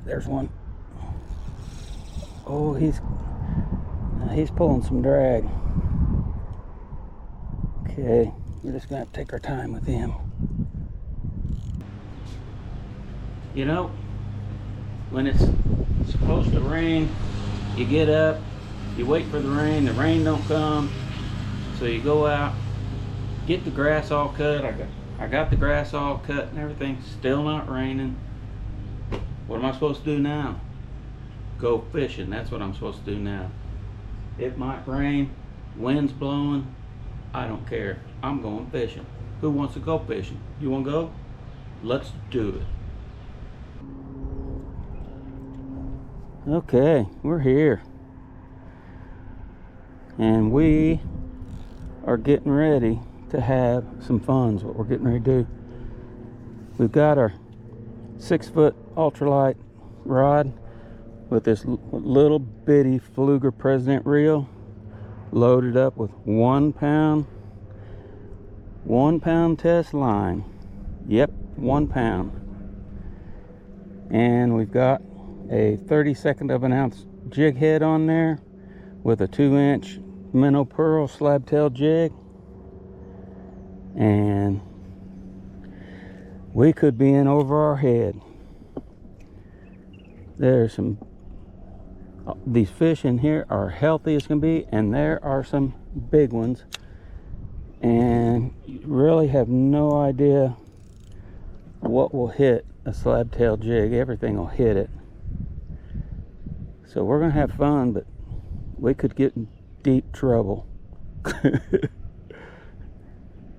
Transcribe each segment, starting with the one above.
There's one. Oh, he's pulling some drag. Okay, we're just gonna have to take our time with him. You know, when it's supposed to rain, you get up, you wait for the rain don't come, so you go out, get the grass all cut. I got the grass all cut and everything, still not raining. What am I supposed to do now? Go fishing. That's what I'm supposed to do now. It might rain, wind's blowing, I don't care. I'm going fishing. Who wants to go fishing? You want to go? Let's do it. Okay, we're here. And we are getting ready to have some fun. Is what we're getting ready to do. We've got our 6-foot ultralight rod with this little bitty Fluger President reel loaded up with 1 pound test line. Yep, 1 pound. And we've got a 32nd of an ounce jig head on there with a 2-inch minnow pearl slab tail jig. And we could be in over our head. There's some, these fish in here are healthy as can be, and there are some big ones, and you really have no idea what will hit a slab tail jig. Everything will hit it. So we're gonna have fun, but we could get in deep trouble.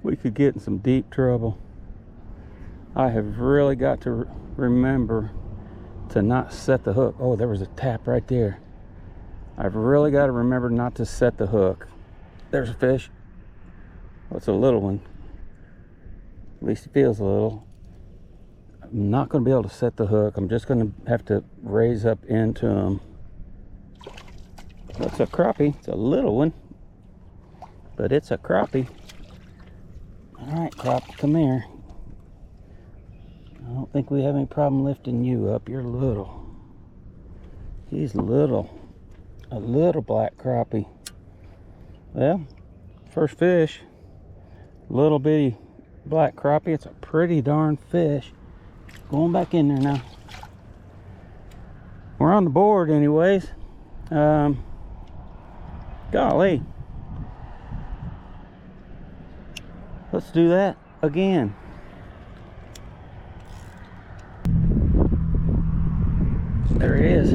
We could get in some deep trouble. I have really got to remember to not set the hook. Oh, there was a tap right there. I've really got to remember not to set the hook. There's a fish. Well, it's a little one. At least it feels a little. I'm not going to be able to set the hook. I'm just going to have to raise up into him. That's a crappie. It's a little one, but it's a crappie. All right, crappie, come here. I don't think we have any problem lifting you up. You're little. He's little. A little black crappie. Well, first fish. Little bitty black crappie. It's a pretty darn fish. Going back in there now. We're on the board anyways. Golly. Let's do that again. There he is.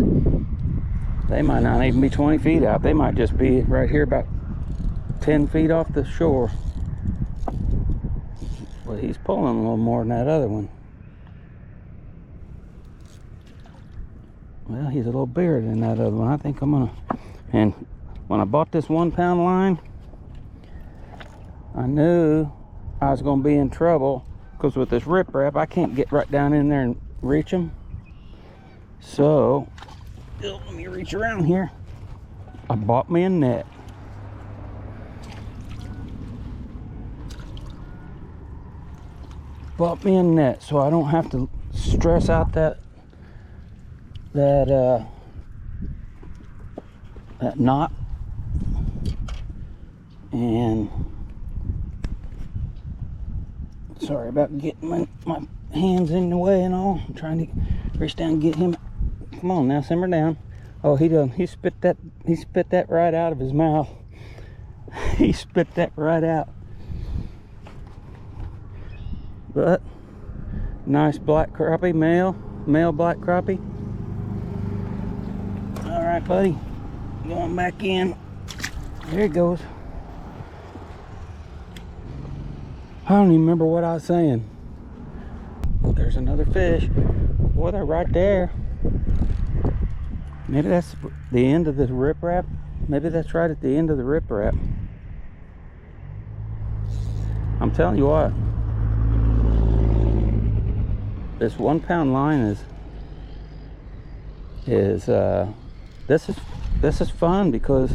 They might not even be 20 feet out. They might just be right here about 10 feet off the shore. But he's pulling a little more than that other one. Well, he's a little bigger than that other one. I think I'm gonna, and when I bought this 1 pound line, I knew I was gonna be in trouble, because with this riprap, I can't get right down in there and reach them. So, let me reach around here. I bought me a net. Bought me a net so I don't have to stress out that knot. And sorry about getting my hands in the way and all. I'm trying to reach down and get him. Come on now, simmer down. Oh, he spit that right out of his mouth. He spit that right out. But nice black crappie, male black crappie. All right, buddy, going back in. There he goes. I don't even remember what I was saying. There's another fish. Boy, they're right there. Maybe that's the end of the riprap. Maybe that's right at the end of the riprap. I'm telling you what, this 1 pound line this is fun, because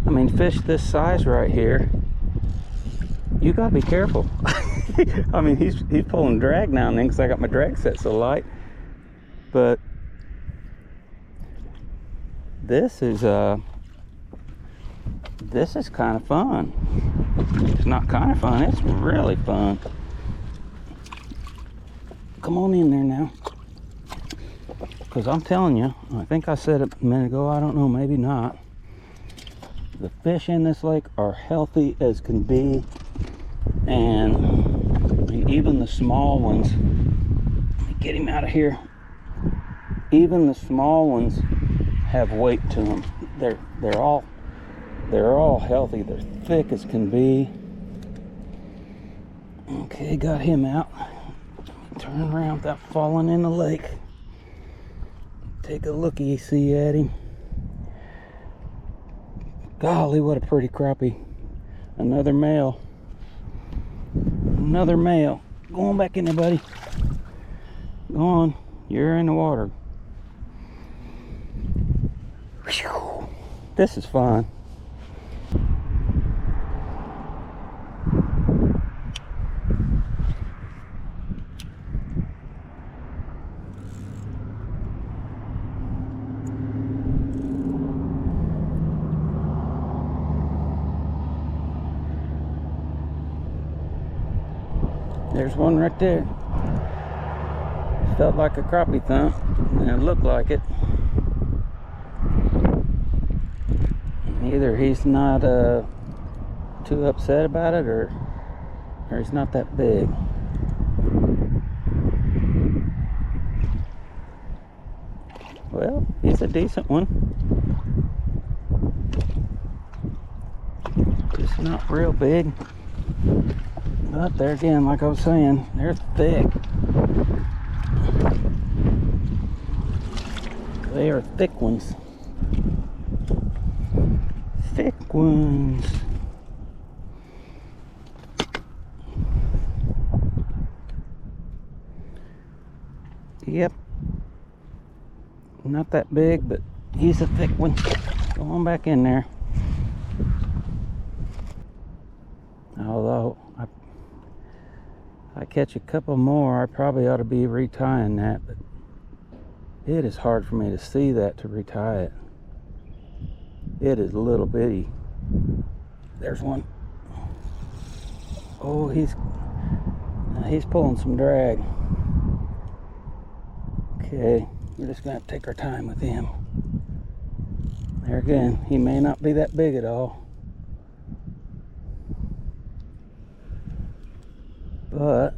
I mean, fish this size right here, you gotta be careful. I mean, he's pulling drag now and then because I got my drag set so light, but this is kind of fun. It's not kind of fun, it's really fun. Come on in there now. Because I'm telling you, I think I said it a minute ago, I don't know, maybe not. The fish in this lake are healthy as can be. And I mean, even the small ones, let me get him out of here. Even the small ones have weight to them. They're all healthy. They're thick as can be. Okay, got him out. Turn around without falling in the lake. Take a look-see at him. Golly, what a pretty crappie. Another male. Another male. Go on back in there, buddy. Go on. You're in the water. Whew. This is fun. There's one right there. Felt like a crappie thump, and it looked like it. Either he's not too upset about it, or he's not that big. Well, he's a decent one. Just not real big. But there again, like I was saying, they're thick. They are thick ones. Thick ones. Yep. Not that big, but he's a thick one. Go on back in there. Although I catch a couple more, I probably ought to be retying that, but it is hard for me to see that to retie it. It is a little bitty. There's one. Oh, he's pulling some drag. Okay, we're just gonna have to take our time with him. There again, he may not be that big at all, but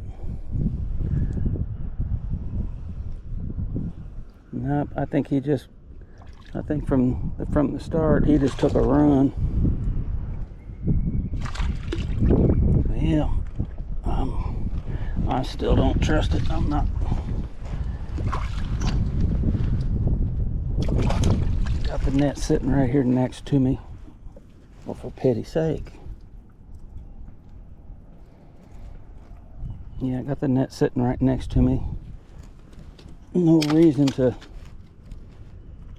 nope, I think from the start he just took a run. Yeah, I still don't trust it. I'm not. Got the net sitting right here next to me. Well, for pity's sake. Yeah, I got the net sitting right next to me. No reason to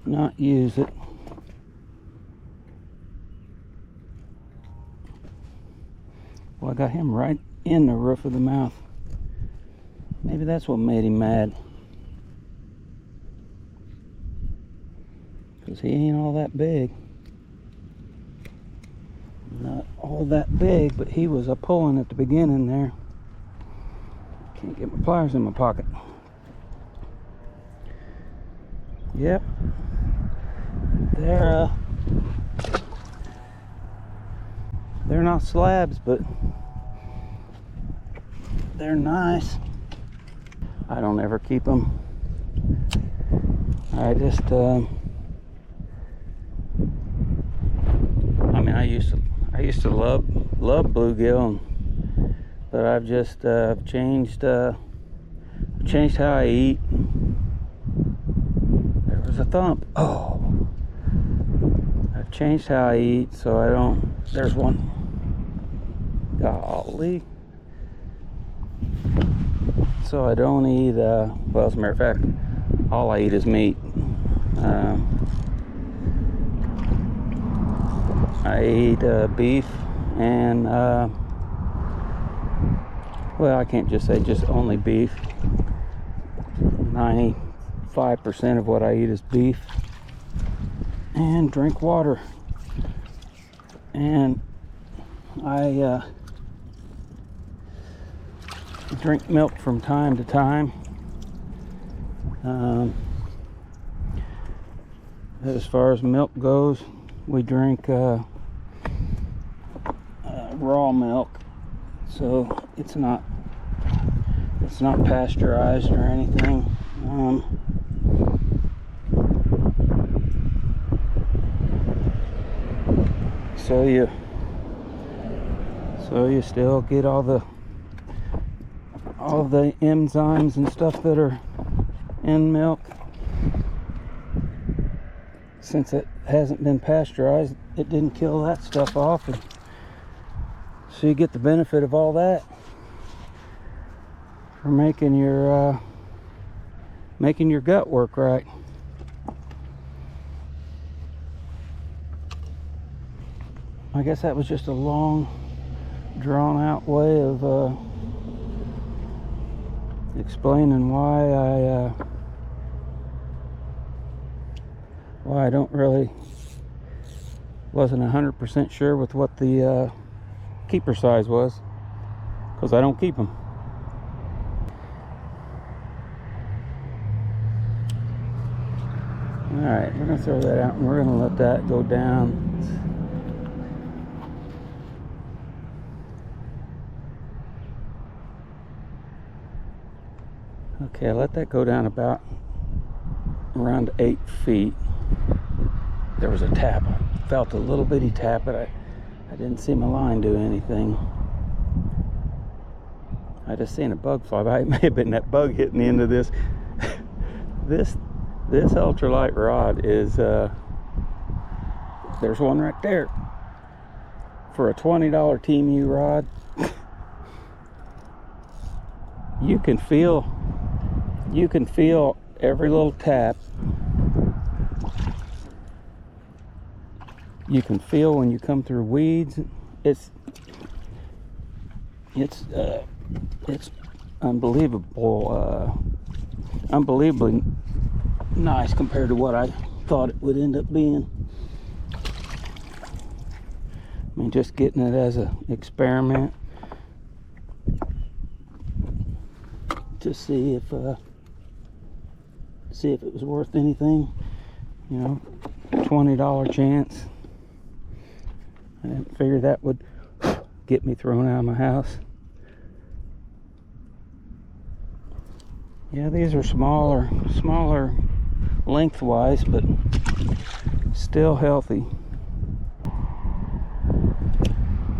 not use it. Well, I got him right in the roof of the mouth. Maybe that's what made him mad. Because he ain't all that big. Not all that big, but he was a pulling at the beginning there. Can't get my pliers in my pocket. Yep. They're not slabs, but they're nice. I don't ever keep them. I just I mean, I used to love bluegill, but I've just changed how I eat. There was a thump. Oh, I've changed how I eat, so I don't. There's one. Golly. So I don't eat. Well, as a matter of fact, all I eat is meat. I eat beef and well, I can't just say just only beef. 95% of what I eat is beef. and drink water. And I drink milk from time to time. As far as milk goes, we drink raw milk, so it's not pasteurized or anything. So you still get all the enzymes and stuff that are in milk. Since it hasn't been pasteurized, it didn't kill that stuff off, and so you get the benefit of all that for making your gut work right. I guess that was just a long, drawn-out way of explaining why I wasn't 100% sure with what the keeper size was, because I don't keep them. Alright, we're going to throw that out and we're going to let that go down. Okay, I let that go down about around 8 feet. There was a tap. I felt a little bitty tap, but I didn't see my line do anything. I just seen a bug fly by. It may have been that bug hitting the end of this. This ultralight rod is there's one right there for a $20 TMU rod. You can feel every little tap. You can feel when you come through weeds. It's unbelievably nice compared to what I thought it would end up being. I mean, just getting it as an experiment to see if it was worth anything. You know, $20 chance. I didn't figure that would get me thrown out of my house. Yeah, these are smaller lengthwise, but still healthy.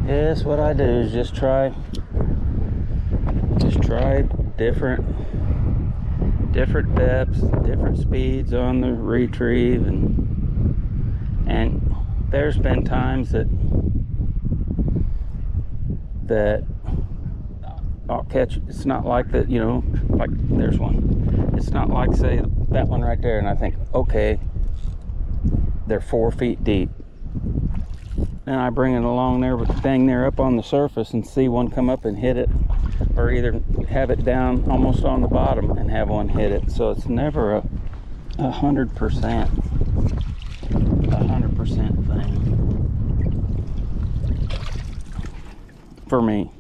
Yes, what I do is just try different depths, different speeds on the retrieve, and there's been times that I'll catch. It's not like that, you know, like there's one. It's not like, say, that one right there, and I think, okay, they're 4 feet deep. Then I bring it along there with the thing there up on the surface and see one come up and hit it, or either have it down almost on the bottom and have one hit it. So it's never a 100% thing for me.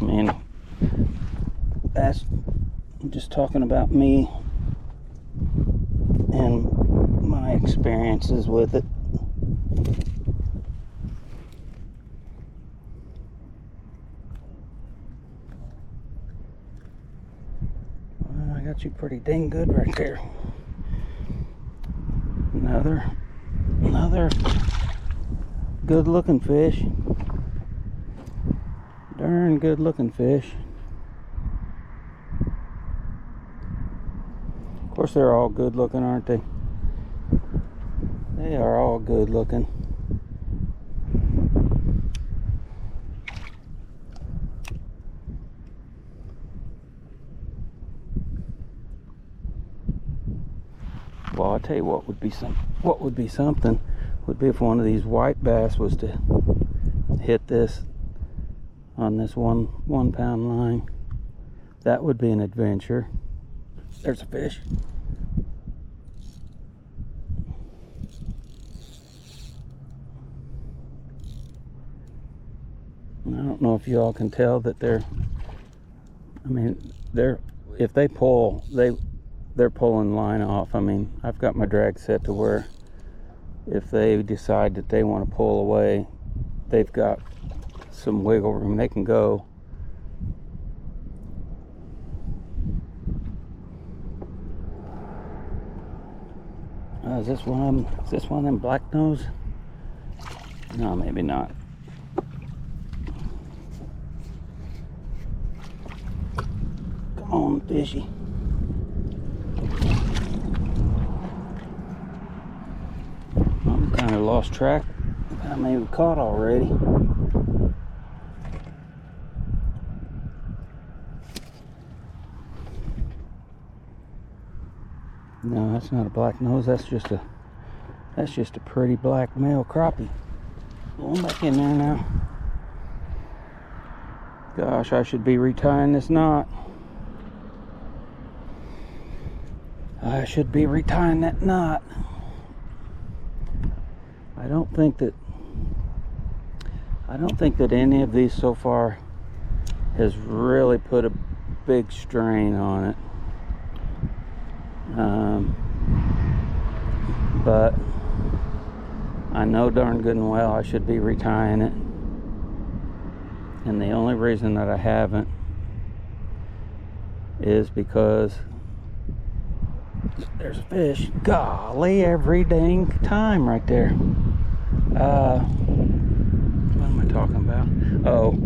I mean, I'm just talking about me and my experiences with it. Well, I got you pretty dang good right there. Another good looking fish. Darn good looking fish. Of course, they're all good looking, aren't they? They are all good looking. Well, I'll tell you what would be something would be if one of these white bass was to hit this on this 1 pound line. That would be an adventure. There's a fish. know if you all can tell that they're, I mean, if they pull, they're pulling line off. I mean, I've got my drag set to where if they decide that they want to pull away, they've got some wiggle room. They can go. Is this one of them black nose? No, maybe not. Come on, fishy. I'm kind of lost track. I may have caught already. No, that's not a black nose. That's just a pretty black male crappie. Going back in there now. Gosh, I should be retying this knot. I should be retying that knot. I don't think that any of these so far has really put a big strain on it. But I know darn good and well I should be retying it. And the only reason that I haven't is because there's a fish. Golly, every dang time right there. What am I talking about? Oh,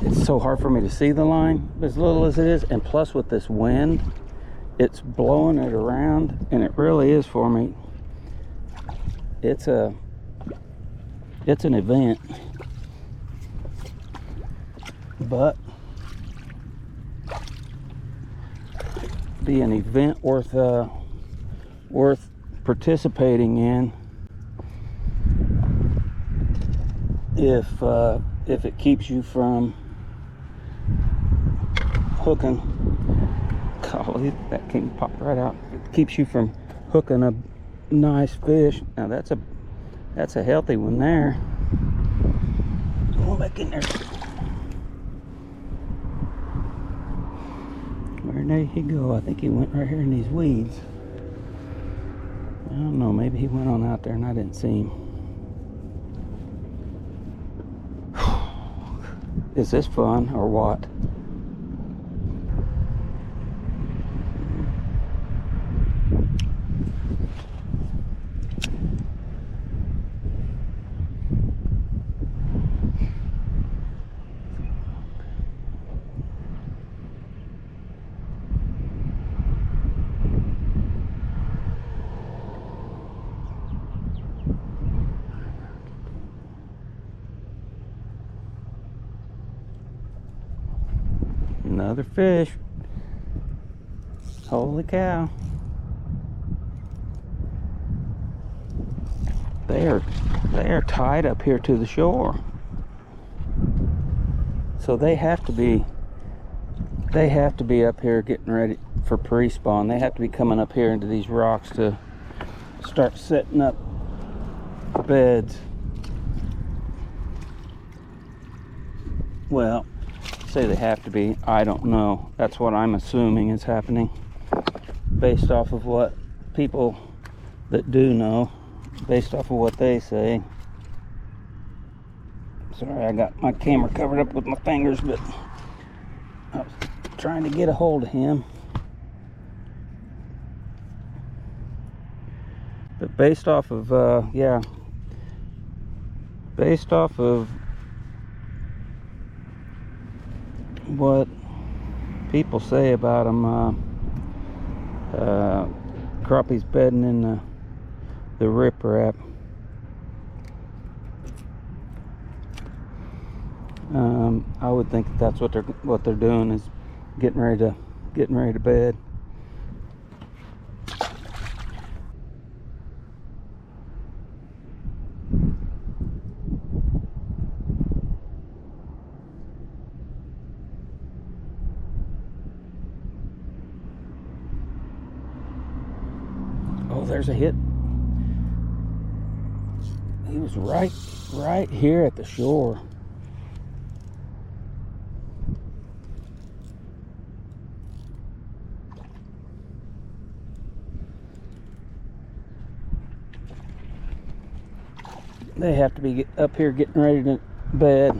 it's so hard for me to see the line as little as it is, and plus with this wind, it's blowing it around, and it really is for me. It's an event, but be an event worth participating in if it keeps you from hooking. Golly, that king popped right out. It keeps you from hooking a nice fish. Now that's a healthy one there. Going back in there. Where did he go? I think he went right here in these weeds. I don't know, maybe he went on out there and I didn't see him. Is this fun or what? Another fish. Holy cow. They are tied up here to the shore. So they have to be up here getting ready for pre-spawn. They have to be coming up here into these rocks to start setting up beds. Well, say they have to be. I don't know. That's what I'm assuming is happening based off of what people that do know, based off of what they say. Sorry, I got my camera covered up with my fingers, but I was trying to get a hold of him. But based off of based off of what people say about them, crappies bedding in the riprap. I would think that's what they're doing, is getting ready to bed. Oh, there's a hit. He was right here at the shore. They have to be up here getting ready to bed.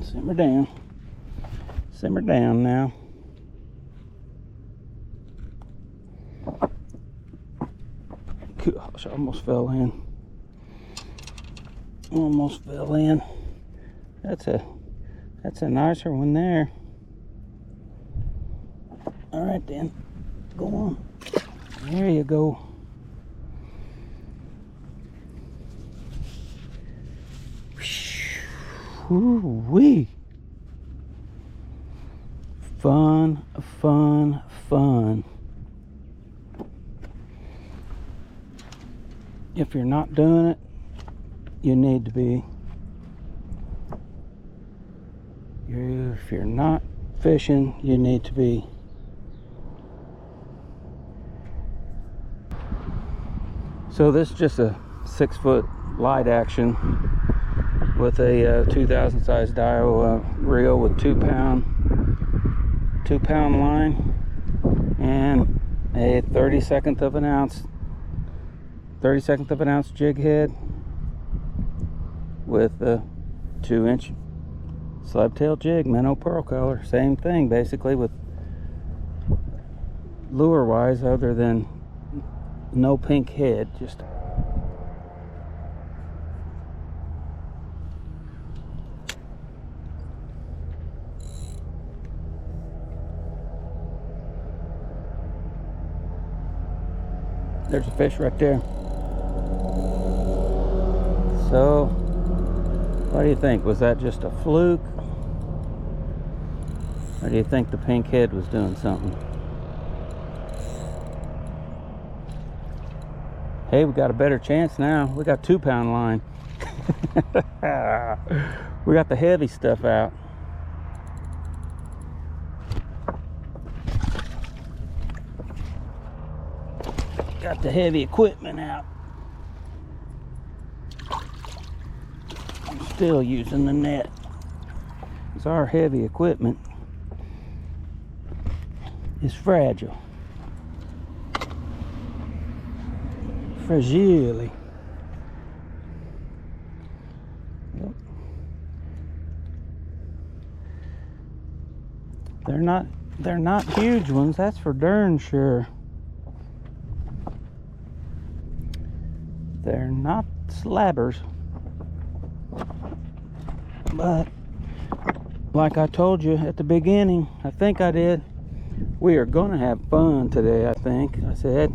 Simmer down. Simmer down now. Gosh, I almost fell in. Almost fell in. That's a nicer one there. All right then, go on. There you go. Woo-wee. Fun, fun, fun. If you're not doing it, you need to be. If you're not fishing, you need to be. So this is just a 6-foot light action with a 2000 size Dio reel with 2 pound line and a 32nd of an ounce jig head with a 2-inch slab-tail jig, minnow pearl color. Same thing basically with lure wise, other than no pink head. Just there's a fish right there. So, what do you think? Was that just a fluke? Or do you think the pink head was doing something? Hey, we got a better chance now. We got 2 pound line. We got the heavy stuff out. Got the heavy equipment out. I'm still using the net. Because our heavy equipment is fragile. Fragile. Yep. They're not huge ones, that's for darn sure. They're not slabbers, but like I told you at the beginning, I think I did, we are gonna have fun today. I said,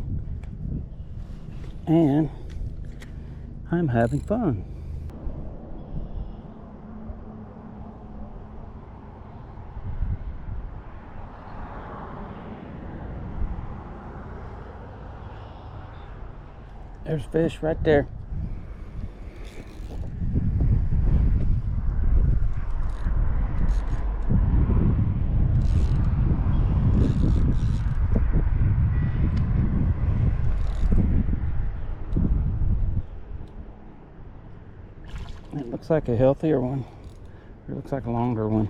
and I'm having fun. There's fish right there. It looks like a healthier one. It looks like a longer one.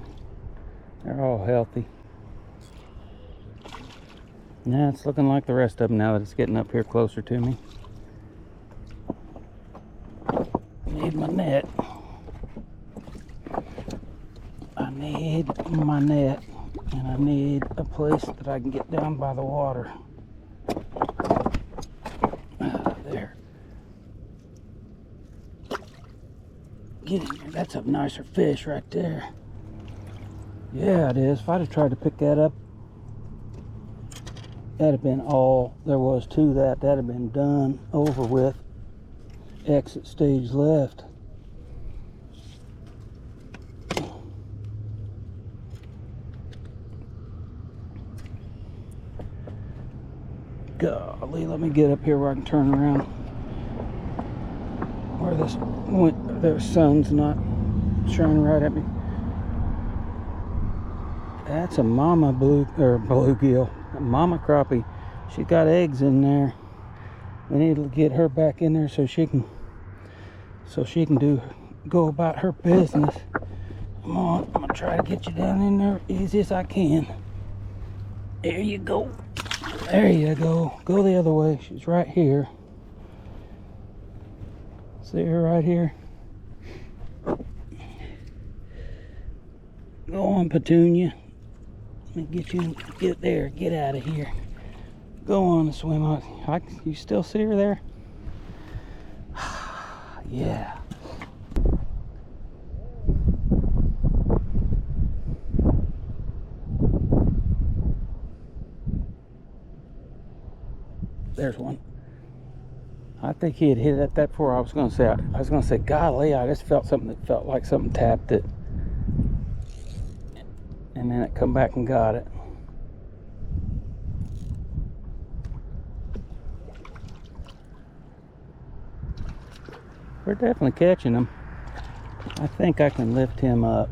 They're all healthy. Yeah, it's looking like the rest of them now that it's getting up here closer to me. Need my net. I need my net, and I need a place that I can get down by the water. There. Get in there. That's a nicer fish right there. Yeah, it is. If I'd have tried to pick that up, that'd have been all there was to that. That'd have been done, over with. Exit stage left. Golly, let me get up here where I can turn around. Where the sun's not shining right at me. That's a mama bluegill, a mama crappie. She's got eggs in there. We need to get her back in there so she can go about her business. Come on, I'm gonna try to get you down in there easy as I can. There you go. There you go. Go the other way. She's right here. See her right here? Go on, Petunia. Let me get you. Get there. Get out of here. Go on and swim out. You still see her there? Yeah. There's one. I think he had hit it at that before. I was gonna say, golly, I just felt something that felt like something tapped it. And then it come back and got it. We're definitely catching them. I think I can lift him up.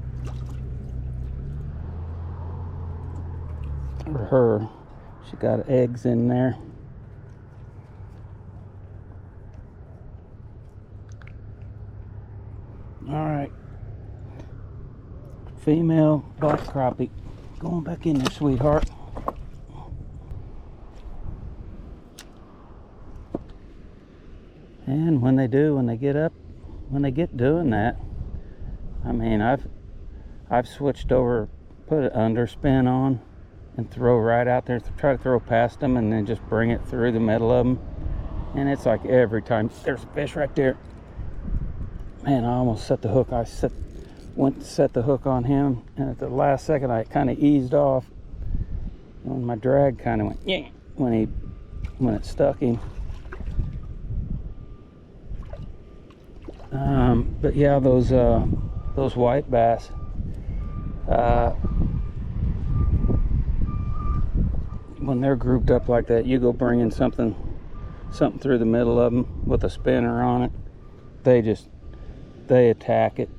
Or her. She got eggs in there. Alright. Female black crappie. Going back in there, sweetheart. And when they get doing that, I mean, I've switched over, put an underspin on and throw right out there, try to throw past them and then just bring it through the middle of them. And it's like every time. There's a fish right there. Man, I almost set the hook. Went to set the hook on him, and at the last second I kind of eased off. And my drag kind of went, yeah, when it stuck him. But yeah, those white bass, when they're grouped up like that, you go bringing something through the middle of them with a spinner on it, they attack it.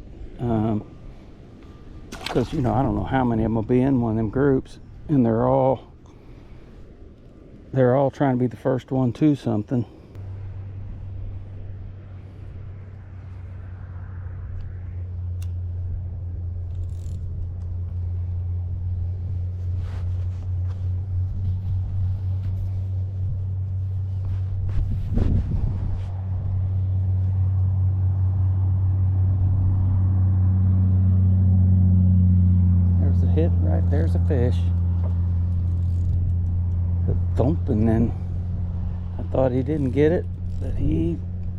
Because I don't know how many of them will be in one of them groups, and they're all trying to be the first one to something. Hit right there's a fish. A thump, and then I thought he didn't get it, but he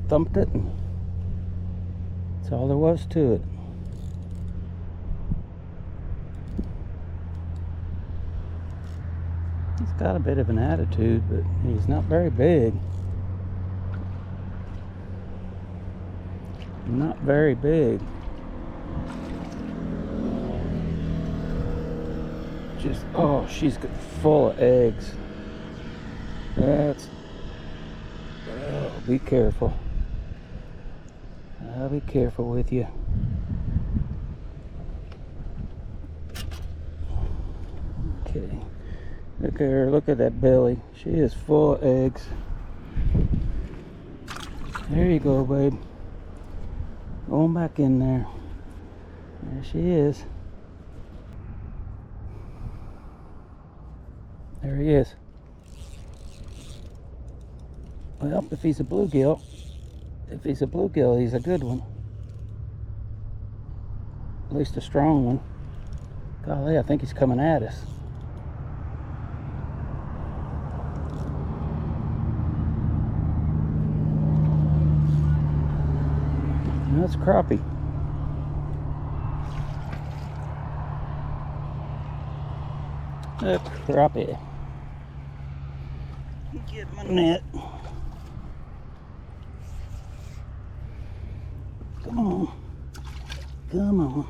thumped it, and that's all there was to it. He's got a bit of an attitude, but he's not very big. Not very big. Just, oh, she's full of eggs. Oh, be careful. I'll be careful with you. Okay. Look at her, look at that belly. She is full of eggs. There you go, babe. Going back in there. There she is. There he is. Well, if he's a bluegill, he's a good one. At least a strong one. Golly, I think he's coming at us. That's crappie. A crappie. Get my net. Come on. Come on.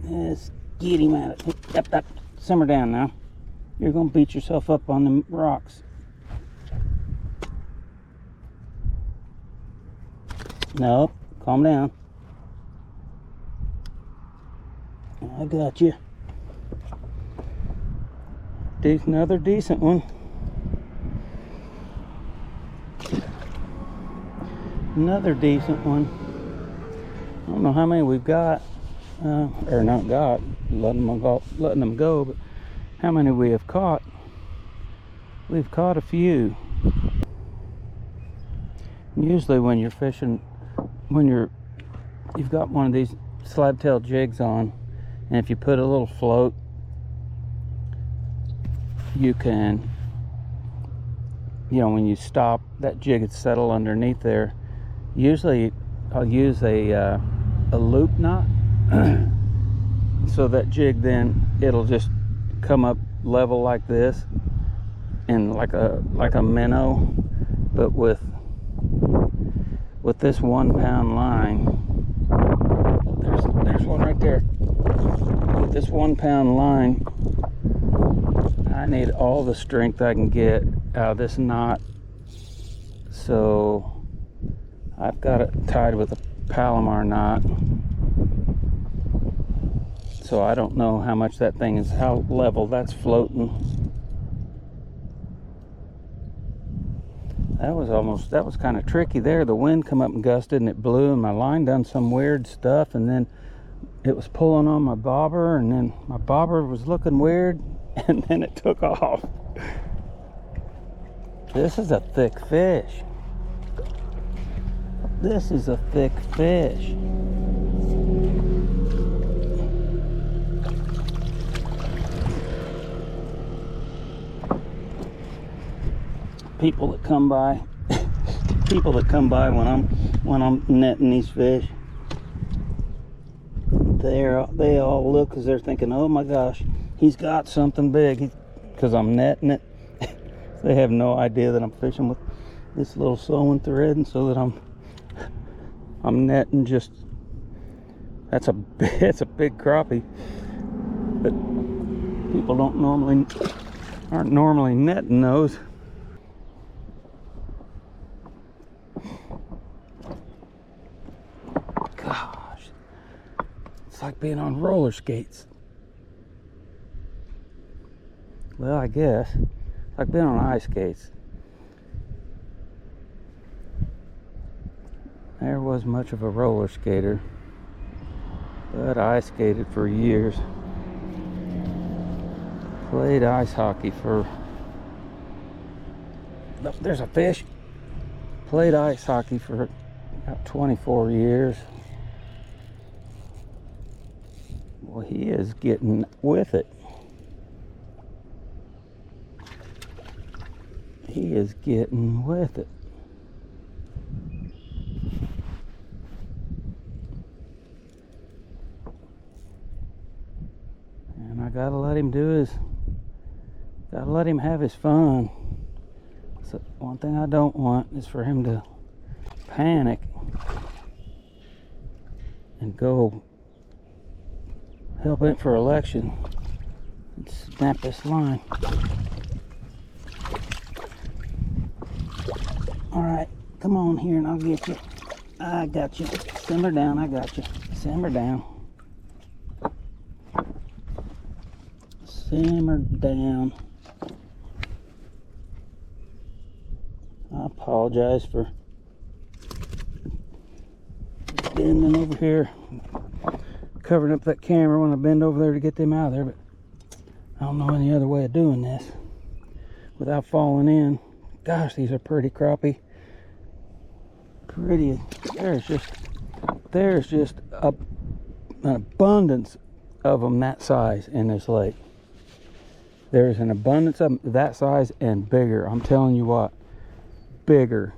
Let's get him out of it. Yep, yep. Simmer down now. You're gonna beat yourself up on the rocks. Nope, calm down. I got you. Another decent one. Another decent one. I don't know how many we've got, or not got, letting them go, but how many we have caught. We've caught a few. Usually when you're fishing, you've got one of these slab-tail jigs on, and if you put a little float, you can, when you stop, that jig would settle underneath there. Usually I'll use a loop knot so that jig, then it'll just come up level like this, and like a minnow, but with this 1 pound line. There's one right there. With this 1 pound line, I need all the strength I can get out of this knot, so I've got it tied with a Palomar knot. So I don't know how much that thing is, how level that's floating. That was kind of tricky there. The wind come up and gusted and it blew, and my line done some weird stuff, and then it was pulling on my bobber, and then my bobber was looking weird, and then it took off. This is a thick fish. This is a thick fish. People that come by when I'm netting these fish, they all look because they're thinking, oh my gosh, he's got something big, because I'm netting it. They have no idea that I'm fishing with this little sewing thread, and so that I'm netting just, it's a big crappie, but people aren't normally netting those. Gosh, it's like being on roller skates. Well, I guess it's like being on ice skates. There was much of a roller skater, but I skated for years. Played ice hockey for, there's a fish. Played ice hockey for about 24 years. Well, he is getting with it. He is getting with it. And I gotta let him have his fun. So one thing I don't want is for him to panic and go help it for election and snap this line. Alright, come on here and I'll get you. I got you. Simmer down, I got you. Simmer down. Simmer down. I apologize for bending over here, covering up that camera when I bend over there to get them out of there, but I don't know any other way of doing this without falling in. Gosh, these are pretty crappie. Pretty. There's just an abundance of them that size in this lake. There's an abundance of them that size and bigger. I'm telling you what, bigger.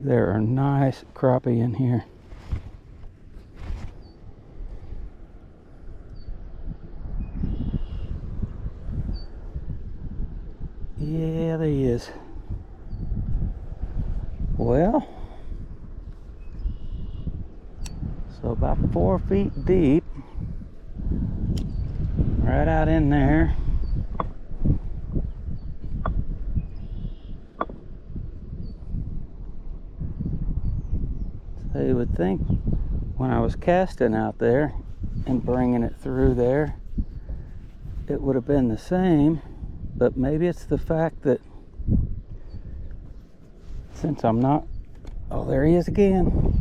There are nice crappie in here. Yeah, there he is. Well, So about 4 feet deep, right out in there. So you would think when I was casting out there and bringing it through there, it would have been the same, but maybe it's the fact that since I'm not, oh, there he is again.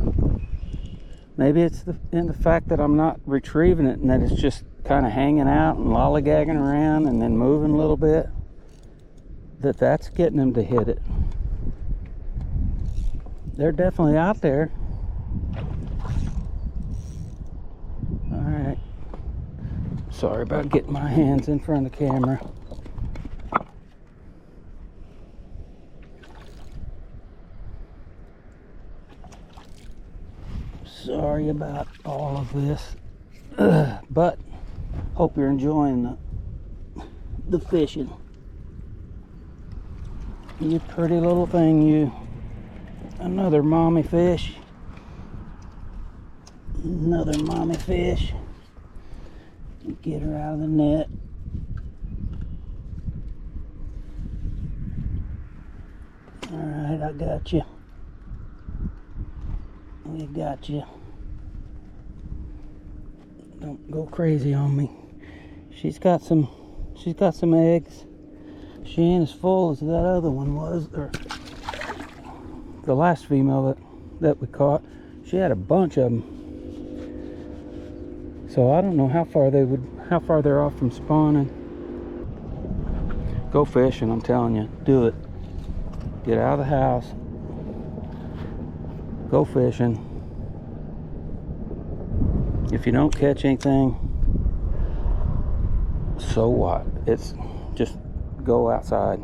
Maybe it's in the fact that I'm not retrieving it and that it's just kind of hanging out and lollygagging around and then moving a little bit, that's getting them to hit it. They're definitely out there. All right. Sorry about getting my hands in front of the camera. Sorry about all of this, but hope you're enjoying the fishing. You pretty little thing, you. Another mommy fish. Another mommy fish. Get her out of the net. Alright, I got you. We got you. Don't go crazy on me. She's got some eggs. She ain't as full as that other one was, or the last female that we caught. She had a bunch of them. So I don't know how far they're off from spawning. Go fishing, I'm telling you. Do it. Get out of the house. Go fishing. If you don't catch anything, so what? It's just go outside.